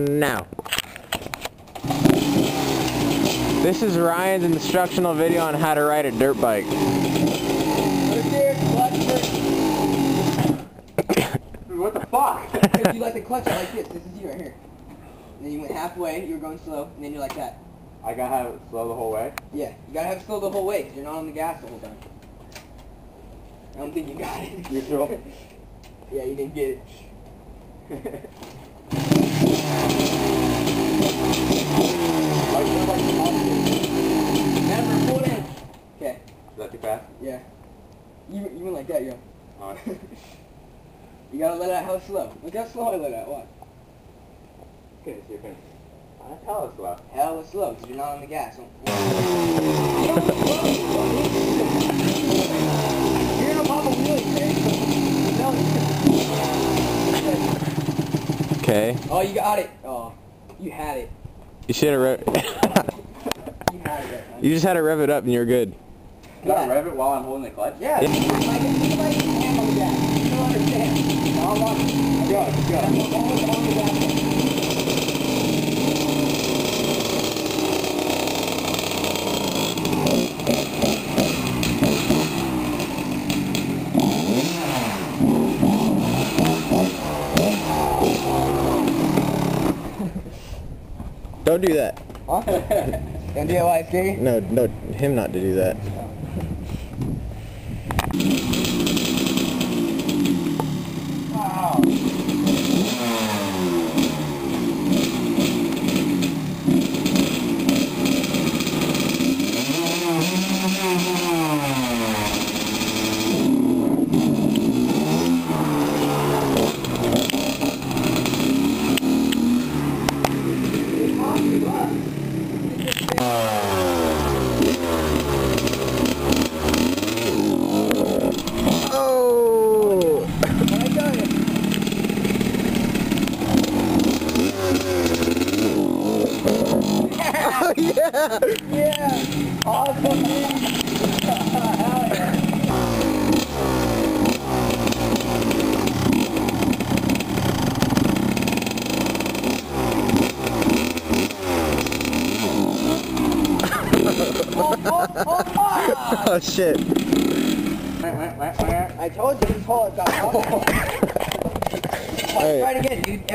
Now, this is Ryan's instructional video on how to ride a dirt bike. What the fuck? If you like the clutch, like this is you right here. And then you went halfway, you were going slow, and then you're like that. I gotta have it slow the whole way? Yeah, you gotta have it slow the whole way, because you're not on the gas the whole time. I don't think you got it. You sure? Yeah, you didn't get it. Never pull in. Okay. Is that too fast? Yeah. You went like that, yeah. Alright. You gotta let out how slow. Look how slow I let out. Watch. Okay, so you can. That's hella slow. Hella slow, because you're not on the gas. You're gonna pop a wheelie, Craig. Okay. Oh, you got it. Oh, you had it. You should have rev. You had it. You just had to rev it up and you're good. Can I rev it while I'm holding the clutch? Yeah. Like hand on the gas. You don't understand. No, I'm on. Go. Almost on the gas. Don't do that. Huh? Don't do it while it's scary? No, him not to do that. Wow. Oh! Yeah! Yeah! Awesome! Hell yeah! Oh shit! I told you this hole got. Alright. Try it again, dude.